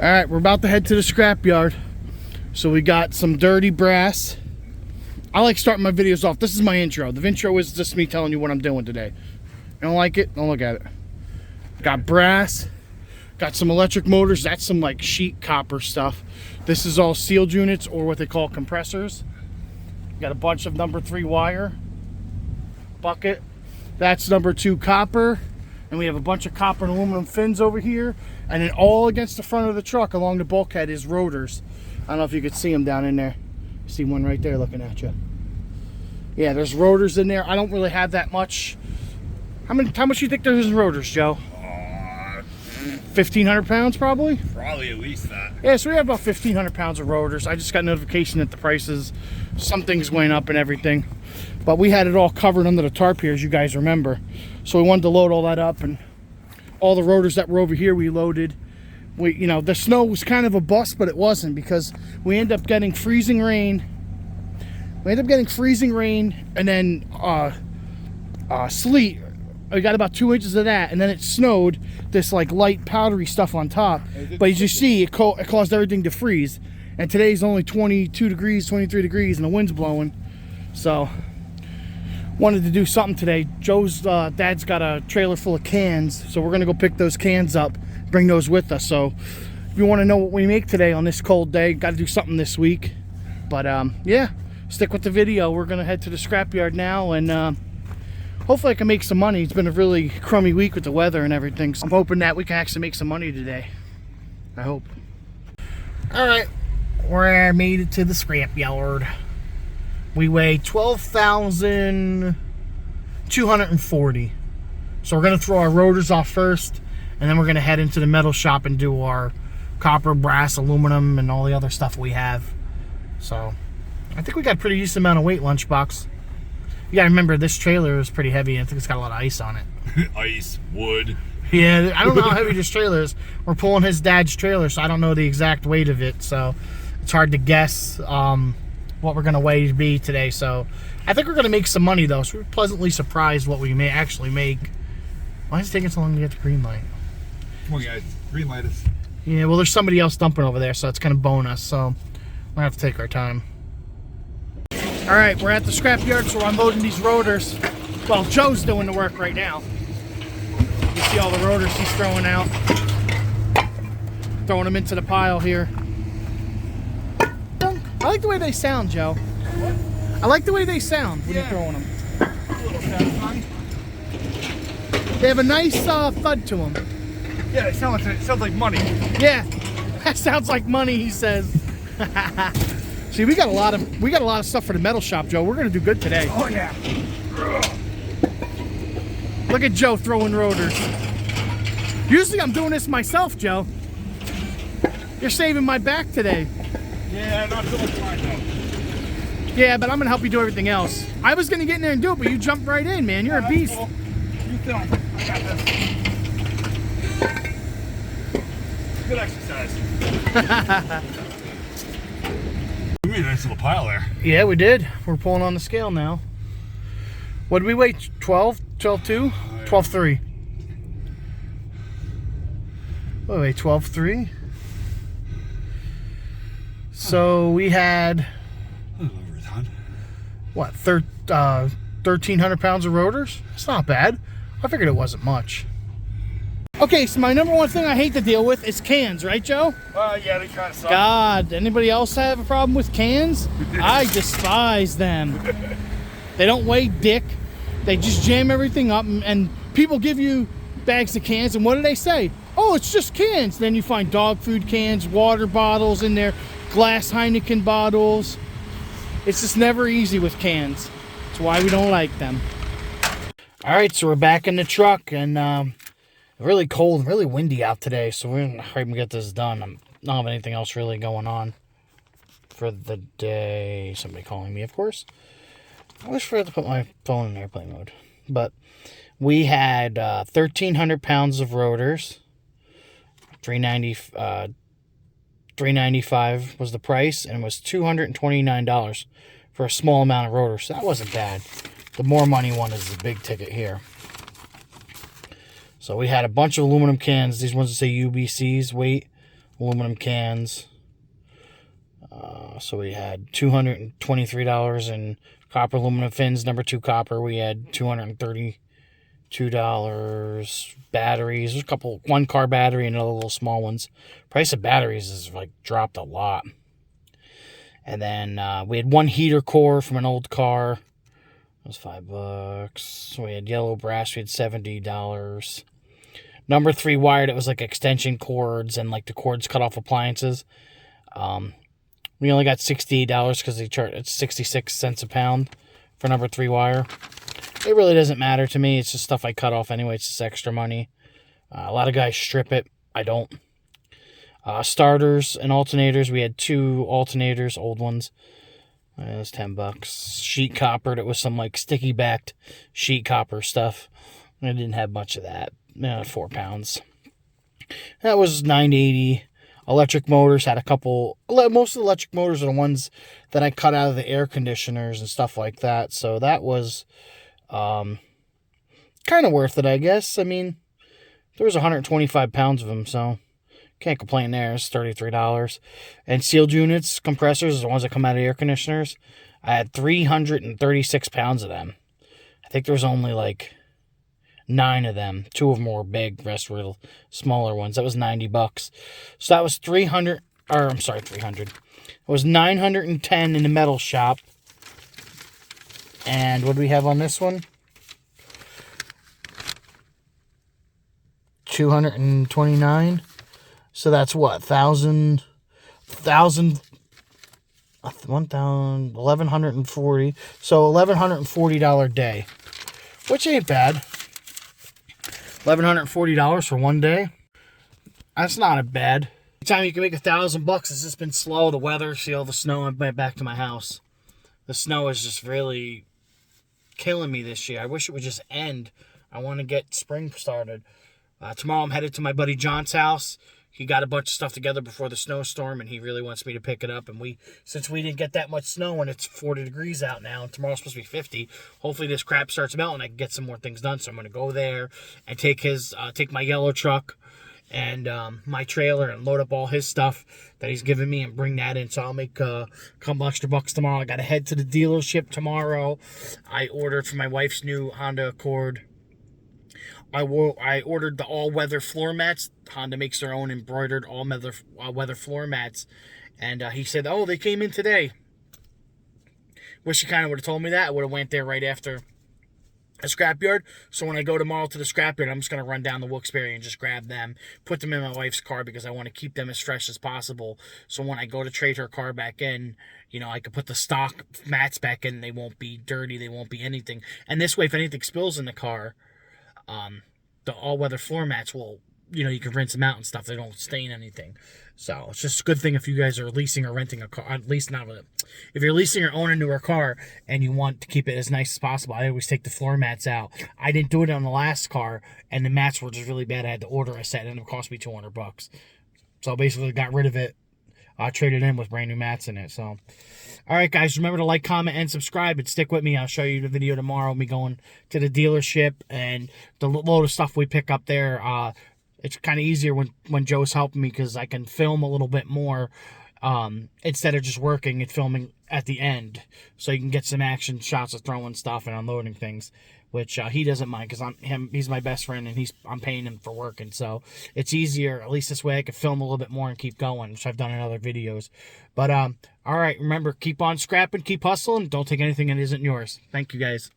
All right, we're about to head to the scrapyard. So we got some dirty brass. I like starting my videos off. This is my intro. The intro is just me telling you what I'm doing today. You don't like it? Don't look at it. Got brass. Got some electric motors. That's some like sheet copper stuff. This is all sealed units, or what they call compressors. Got a bunch of number 3 wire. Bucket. That's number 2 copper. And we have a bunch of copper and aluminum fins over here. And then all against the front of the truck along the bulkhead is rotors. I don't know if you could see them down in there. See one right there looking at you. Yeah, there's rotors in there. I don't really have that much. How much do you think there's in rotors, Joe? 1,500 pounds probably? Probably at least that. Yeah, so we have about 1,500 pounds of rotors. I just got notification that the prices, some things went up and everything. But we had it all covered under the tarp here, as you guys remember. So we wanted to load all that up, and all the rotors that were over here we loaded. You know, the snow was kind of a bust, but it wasn't, because we ended up getting freezing rain. We ended up getting freezing rain and then sleet. We got about 2 inches of that, and then it snowed this like light powdery stuff on top. But as you see, it caused everything to freeze. And today's only 22 degrees, 23 degrees, and the wind's blowing. So wanted to do something today. Joe's dad's got a trailer full of cans, so we're gonna go pick those cans up, bring those with us. So if you want to know what we make today on this cold day, got to do something this week. But yeah, stick with the video. We're gonna head to the scrapyard now, and hopefully I can make some money. It's been a really crummy week with the weather and everything, so I'm hoping that we can actually make some money today. I hope. All right, we made it to the scrapyard. We weigh 12,240. So we're gonna throw our rotors off first, and then we're gonna head into the metal shop and do our copper, brass, aluminum, and all the other stuff we have. So I think we got a pretty decent amount of weight, Lunchbox. You gotta remember, this trailer is pretty heavy. I think it's got a lot of ice on it. Ice, wood. Yeah, I don't know how heavy this trailer is. We're pulling his dad's trailer, so I don't know the exact weight of it. So it's hard to guess what we're gonna weigh to be today. So I think we're gonna make some money though. So we're pleasantly surprised what we may actually make. Why is it taking so long to get the green light? Come on, guys. Green light us. Yeah, well, there's somebody else dumping over there, so it's gonna bone us. So we're gonna have to take our time. All right, we're at the scrapyard, so we're unloading these rotors. Well, Joe's doing the work right now. You see all the rotors he's throwing out. Throwing them into the pile here. I like the way they sound, Joe. What? I like the way they sound when you're throwing them. A little satisfying. They have a nice thud to them. Yeah, it sounds like money. Yeah, that sounds like money, he says. See, we got a lot of stuff for the metal shop, Joe. We're gonna do good today. Oh yeah. Look at Joe throwing rotors. Usually I'm doing this myself, Joe. You're saving my back today. Yeah, not so much mine though. Yeah, but I'm gonna help you do everything else. I was gonna get in there and do it, but you jumped right in, man. You're a beast. Cool. You film. I got this. Good exercise. We made a nice little pile there. Yeah, we did. We're pulling on the scale now. What did we weigh? 12? 12.2? 12.3. What did we weigh? 12.3? So we had, what, 1,300 pounds of rotors? It's not bad. I figured it wasn't much. Okay, so my number one thing I hate to deal with is cans, right, Joe? Yeah, they kind of suck. God, anybody else have a problem with cans? I despise them. They don't weigh dick. They just jam everything up, and people give you bags of cans, and what do they say? Oh, it's just cans. Then you find dog food cans, water bottles in there, glass Heineken bottles. It's just never easy with cans. That's why we don't like them. All right, so we're back in the truck, and really cold and really windy out today, so we're gonna hurry and get this done. I don't have anything else really going on for the day. Somebody calling me, of course. I wish I forgot to put my phone in airplane mode. But we had 1,300 pounds of rotors. $395 was the price, and it was $229 for a small amount of rotors. So that wasn't bad. The more money one is the big ticket here. So we had a bunch of aluminum cans. These ones that say UBC's weight, aluminum cans. So we had $223 in copper aluminum fins, number 2 copper. We had $232 batteries. There's one car battery and other little small ones. Price of batteries is like dropped a lot. And then we had 1 heater core from an old car. That was $5. So we had yellow brass. We had $70. Number 3 wired. It was like extension cords and like the cords cut off appliances. We only got $68 because they charge it's 66 cents a pound for number 3 wire. It really doesn't matter to me. It's just stuff I cut off anyway. It's just extra money. A lot of guys strip it. I don't. Starters and alternators. We had 2 alternators, old ones. That was $10. Sheet copper. It was some like sticky backed sheet copper stuff. I didn't have much of that. 4 pounds. That was $9.80. Electric motors had a couple. Most of the electric motors are the ones that I cut out of the air conditioners and stuff like that. So that was kind of worth it, I guess. I mean, there was 125 pounds of them, so can't complain there. It's $33. And sealed units, compressors, the ones that come out of air conditioners, I had 336 pounds of them. I think there was only like 9 of them. 2 of them were big, the rest were smaller ones. That was $90. So that was 300. It was 910 in the metal shop. And what do we have on this one? 229. So that's what? 1,140. So $1,140 day, which ain't bad. $1,140 for one day. That's not bad. Anytime you can make $1,000, it's just been slow. The weather, see all the snow. I went back to my house. The snow is just really killing me this year. I wish it would just end. I want to get spring started. Tomorrow I'm headed to my buddy John's house. He got a bunch of stuff together before the snowstorm, and he really wants me to pick it up. And since we didn't get that much snow, and it's 40 degrees out now, and tomorrow's supposed to be 50, hopefully this crap starts melting. I can get some more things done. So I'm going to go there and take my yellow truck and my trailer and load up all his stuff that he's given me and bring that in. So I'll make a couple extra bucks tomorrow. I got to head to the dealership tomorrow. I ordered for my wife's new Honda Accord. I ordered the all-weather floor mats. Honda makes their own embroidered all-weather floor mats. And he said, oh, they came in today. Wish he kind of would have told me that. I would have went there right after a scrapyard. So when I go tomorrow to the scrapyard, I'm just going to run down to Wilkes-Barre and just grab them, put them in my wife's car because I want to keep them as fresh as possible. So when I go to trade her car back in, I could put the stock mats back in. They won't be dirty. They won't be anything. And this way, if anything spills in the car, the all-weather floor mats will, you can rinse them out and stuff. They don't stain anything. So it's just a good thing if you guys are leasing or renting a car. At least not with it. If you're leasing or owning a newer car and you want to keep it as nice as possible, I always take the floor mats out. I didn't do it on the last car, and the mats were just really bad. I had to order a set, and it cost me $200. So I basically got rid of it. I traded in with brand new mats in it. So, all right, guys, remember to like, comment, and subscribe, and stick with me. I'll show you the video tomorrow. Me going to the dealership and the load of stuff we pick up there. It's kind of easier when Joe's helping me because I can film a little bit more instead of just working and filming at the end. So you can get some action shots of throwing stuff and unloading things, which he doesn't mind because he's my best friend and I'm paying him for working. So it's easier, at least this way I can film a little bit more and keep going, which I've done in other videos. But all right, remember, keep on scrapping, keep hustling. Don't take anything that isn't yours. Thank you, guys.